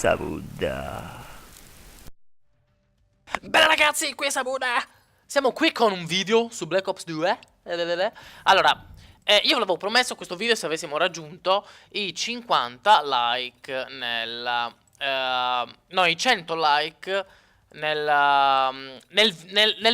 Sabuda. Bene ragazzi, qui è Sabuda. Siamo qui con un video su Black Ops 2. Allora, io avevo promesso questo video se avessimo raggiunto i 50 like no, i 100 like nel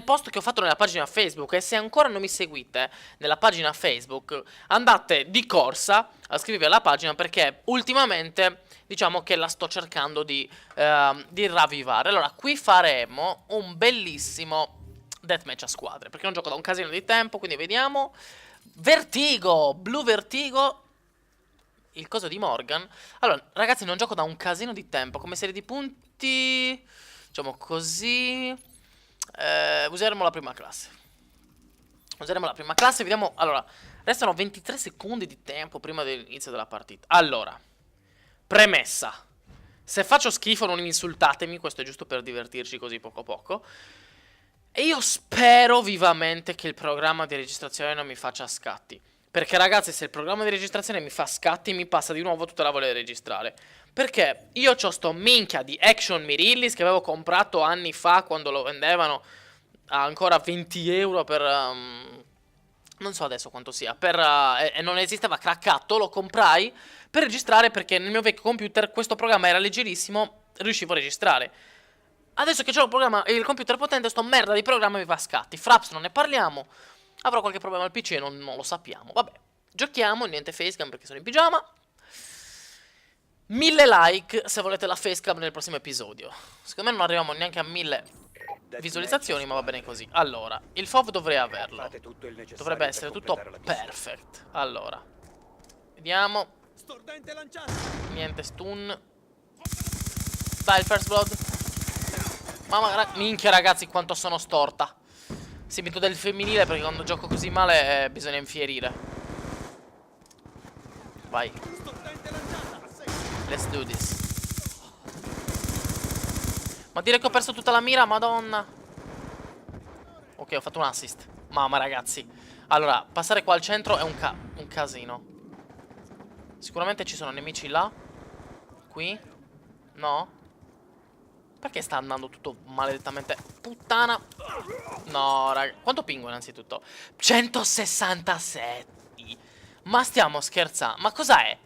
post che ho fatto nella pagina Facebook. E se ancora non mi seguite nella pagina Facebook, andate di corsa a iscrivervi alla pagina, perché ultimamente diciamo che la sto cercando di ravvivare. Allora, qui faremo un bellissimo deathmatch a squadre, perché non gioco da un casino di tempo, quindi vediamo. Vertigo, Blue Vertigo, il coso di Morgan. Allora, ragazzi, non gioco da un casino di tempo. Come serie di punti, diciamo così, useremo la prima classe. Useremo la prima classe, vediamo. Allora, restano 23 secondi di tempo prima dell'inizio della partita. Allora, premessa: se faccio schifo non insultatemi, questo è giusto per divertirci così poco a poco. E io spero vivamente che il programma di registrazione non mi faccia scatti, perché ragazzi, se il programma di registrazione mi fa scatti, mi passa di nuovo tutta la voglia di registrare. Perché io c'ho sto minchia di Action Mirillis che avevo comprato anni fa, quando lo vendevano a ancora 20 euro per... non so adesso quanto sia, e non esisteva, craccato, lo comprai per registrare, perché nel mio vecchio computer questo programma era leggerissimo, riuscivo a registrare. Adesso che c'ho il programma e il computer potente, sto merda di programma mi fa scatti. Fraps non ne parliamo. Avrò qualche problema al PC e non lo sappiamo. Vabbè, giochiamo, niente facecam perché sono in pigiama. 1000 like se volete la facecam nel prossimo episodio. Secondo me non arriviamo neanche a 1000 visualizzazioni, ma va bene così. Allora, il FOV dovrei averlo. Dovrebbe essere tutto perfect. Allora, vediamo. Niente stun. Dai, il first blood. Mamma, minchia ragazzi, quanto sono storta. Si metto del femminile perché quando gioco così male bisogna infierire. Vai. Let's do this. Ma dire che ho perso tutta la mira, madonna. Ok, ho fatto un assist. Mamma ragazzi. Allora, passare qua al centro è un casino. Sicuramente ci sono nemici là. Qui. No. Perché sta andando tutto maledettamente? Puttana. No, raga. Quanto pingo innanzitutto? 167. Ma stiamo scherzando. Ma cos'è?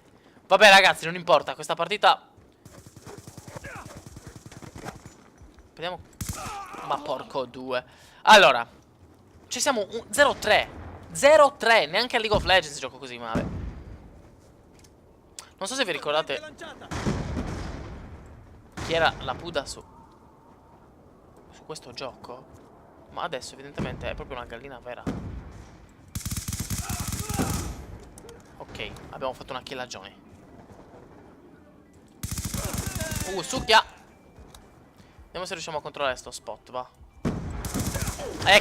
Vabbè ragazzi, non importa. Questa partita... Vediamo. Ma porco due. Allora, ci siamo 0-3. 0-3. Neanche a League of Legends gioco così male. Non so se vi ricordate chi era la Puda su questo gioco, ma adesso evidentemente è proprio una gallina vera. Ok, abbiamo fatto una killagione. Succhia. Vediamo se riusciamo a controllare sto spot, va.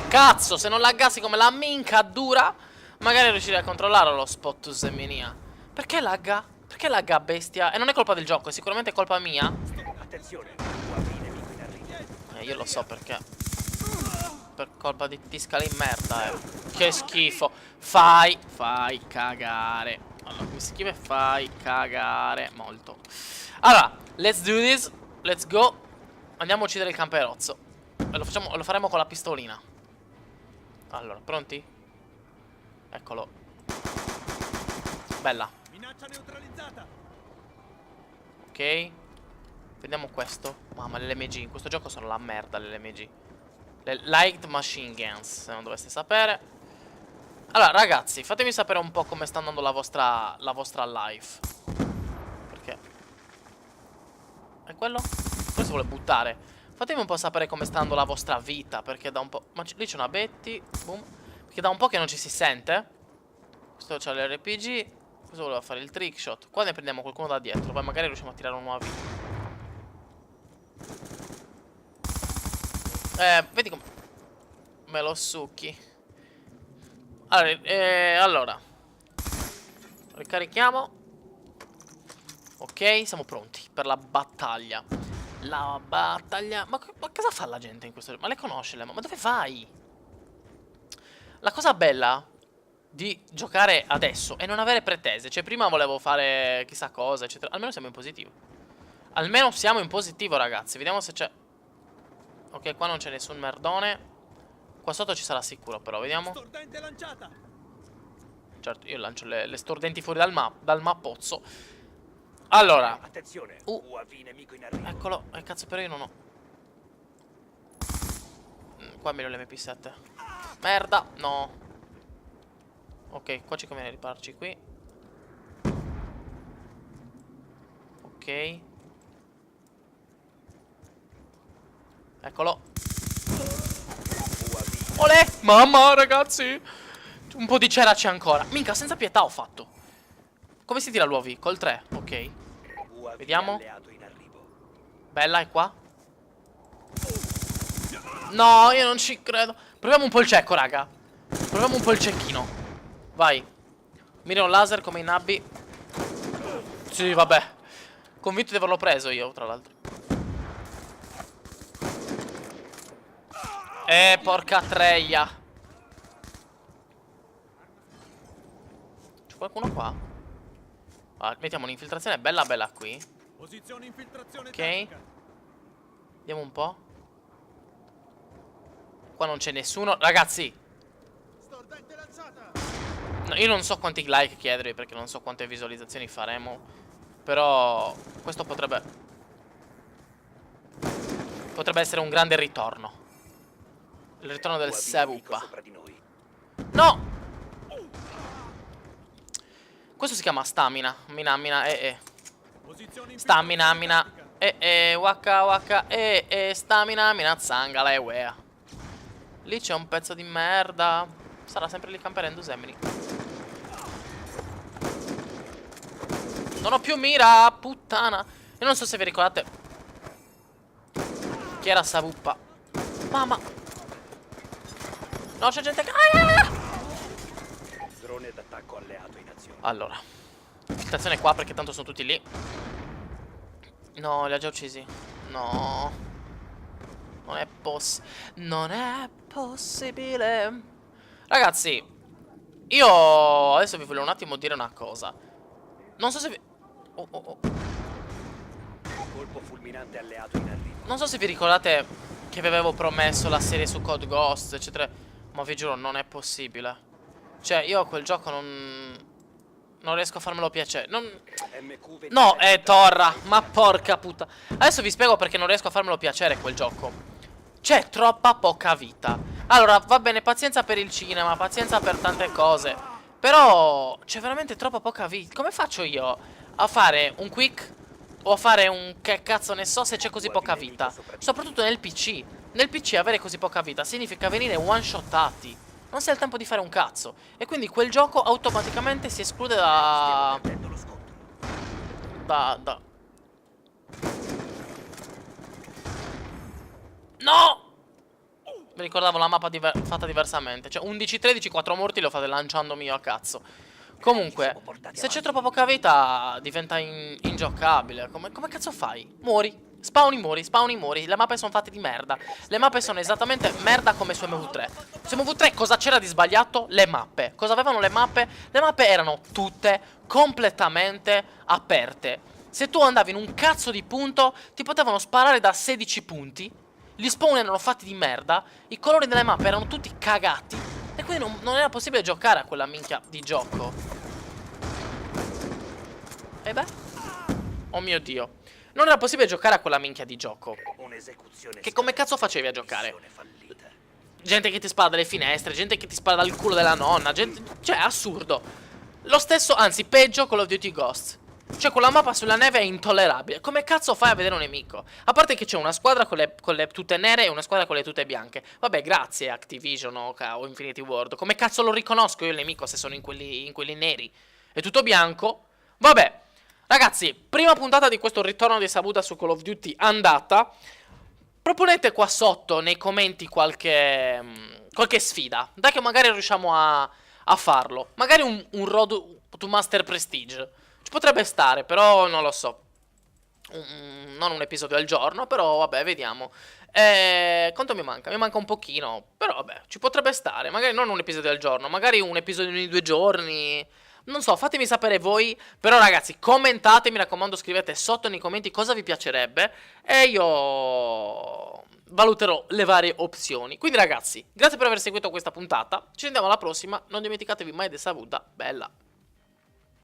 Cazzo, se non laggassi come la minca dura, magari riuscirei a controllarlo lo spot Zeminia. Perché lagga? Perché lagga, bestia? E non è colpa del gioco, è sicuramente colpa mia. Attenzione. Io lo so perché. Per colpa di Tiscali in merda, Che schifo. Fai cagare. Allora, mi si scrive fai cagare molto. Allora, let's do this. Let's go. Andiamo a uccidere il camperozzo. E lo faremo con la pistolina. Allora, pronti? Eccolo. Bella. Minaccia neutralizzata. Ok. Vediamo questo. Mamma, l'LMG. In questo gioco sono la merda, l'LMG. Le Light Machine Guns, se non doveste sapere. Allora, ragazzi, fatemi sapere un po' come sta andando la vostra life. Perché? È quello? Quello si vuole buttare. Fatemi un po' sapere come sta andando la vostra vita, perché da un po'... Ma lì c'è una Betty. Boom. Perché da un po' che non ci si sente. Questo c'ha l'RPG. Questo voleva fare il trick shot. Qua ne prendiamo qualcuno da dietro. Poi magari riusciamo a tirare una nuova vita. Vedi come me lo succhi. Allora, ricarichiamo. Ok, siamo pronti per la battaglia. La battaglia. Ma cosa fa la gente in questo? Ma le conosce lei? Ma dove vai? La cosa bella di giocare adesso è non avere pretese. Cioè, prima volevo fare chissà cosa, eccetera. Almeno siamo in positivo. Almeno siamo in positivo, ragazzi. Vediamo se c'è... Ok, qua non c'è nessun merdone. Qua sotto ci sarà sicuro, però, vediamo. Stordente lanciata. Certo, io lancio le stordenti fuori dal mappozzo. Allora. Attenzione, UAV nemico in arrivo. Eccolo. Cazzo, però io non ho... Qua è meglio l'MP7. Merda, no. Ok, qua ci conviene ripararci qui. Ok. Eccolo. Olè! Mamma, ragazzi! Un po' di cera c'è ancora. Minchia, senza pietà ho fatto. Come si tira l'UAV? Col 3, ok. UAV Vediamo. alleato in arrivo. Bella, è qua. No, io non ci credo. Proviamo un po' il cecco, raga. Proviamo un po' il cecchino. Vai. Mira un laser come in Nabbi. Sì, vabbè. Convinto di averlo preso io, tra l'altro. Porca treia. C'è qualcuno qua? Ah, mettiamo un'infiltrazione bella bella qui. Posizione infiltrazione Ok. tattica. Vediamo un po'. Qua non c'è nessuno. Ragazzi, Stordente lanciata. no, io non so quanti like chiedervi perché non so quante visualizzazioni faremo. Però questo potrebbe essere un grande ritorno. Il ritorno del UAV nemico Sebuppa. sopra di noi. No! Questo si chiama stamina. Mina, Posizione Stamina, infiltrazione mina. tattica. Waka, stamina, mina, zangala, wea. Lì c'è un pezzo di merda. Sarà sempre lì camperendo Semini. Non ho più mira, puttana. Io non so se vi ricordate chi era Savuppa. Mamma. No, c'è gente che... Drone d'attacco alleato in azione. Allora, infiltrazione qua perché tanto sono tutti lì. No, li ha già uccisi. No. Non è possibile. Ragazzi, io adesso vi voglio un attimo dire una cosa. Non so se vi... Oh. Colpo fulminante alleato in arrivo. Non so se vi ricordate che vi avevo promesso la serie su Code Ghost, eccetera. Ma vi giuro, non è possibile. Cioè, io a quel gioco non riesco a farmelo piacere. MQ No, è Torra. Ma porca puttana. Adesso vi spiego perché non riesco a farmelo piacere quel gioco. C'è troppa poca vita. Allora, va bene, pazienza per il cinema, pazienza per tante cose. Però c'è veramente troppa poca vita. Come faccio io a fare un quick o a fare un che cazzo ne so se c'è così poca vita? Soprattutto nel PC. Nel PC avere così poca vita significa venire one shotati. Non si ha il tempo di fare un cazzo. E quindi quel gioco automaticamente si esclude Stiamo perdendo lo scontro. No! Mi ricordavo la mappa fatta diversamente. Cioè 11-13, 4 morti lo fate lanciandomi io a cazzo. Comunque, se c'è troppa poca vita diventa ingiocabile. Come cazzo fai? Muori. Spawni muori. Le mappe sono fatte di merda. Le mappe sono esattamente merda come su MV3. Su MV3 cosa c'era di sbagliato? Le mappe. Cosa avevano le mappe? Le mappe erano tutte completamente aperte. Se tu andavi in un cazzo di punto, ti potevano sparare da 16 punti. Gli spawn erano fatti di merda. I colori delle mappe erano tutti cagati. E quindi non era possibile giocare a quella minchia di gioco. E beh. Oh mio Dio. Non era possibile giocare a quella minchia di gioco. Un'esecuzione. Che come cazzo facevi a giocare? Missione fallita. Gente che ti spara dalle finestre, gente che ti spara dal culo della nonna, gente... Cioè, è assurdo. Lo stesso, anzi, peggio Call of Duty Ghosts. Cioè, quella mappa sulla neve è intollerabile. Come cazzo fai a vedere un nemico? A parte che c'è una squadra con le tute nere e una squadra con le tute bianche. Vabbè, grazie Activision o Infinity Ward. Come cazzo lo riconosco io il nemico se sono in quelli neri? È tutto bianco? Vabbè. Ragazzi, prima puntata di questo ritorno di Sabuda su Call of Duty andata. Proponete qua sotto nei commenti qualche sfida. Dai che magari riusciamo a farlo. Magari un Road to Master Prestige. Ci potrebbe stare, però non lo so. Non un episodio al giorno, però vabbè, vediamo. Quanto mi manca? Mi manca un pochino, però vabbè, ci potrebbe stare. Magari non un episodio al giorno, magari un episodio ogni 2 giorni. Non so, fatemi sapere voi. Però ragazzi, commentate, mi raccomando, scrivete sotto nei commenti cosa vi piacerebbe e io valuterò le varie opzioni. Quindi ragazzi, grazie per aver seguito questa puntata. Ci vediamo alla prossima. Non dimenticatevi mai di saluta. Bella.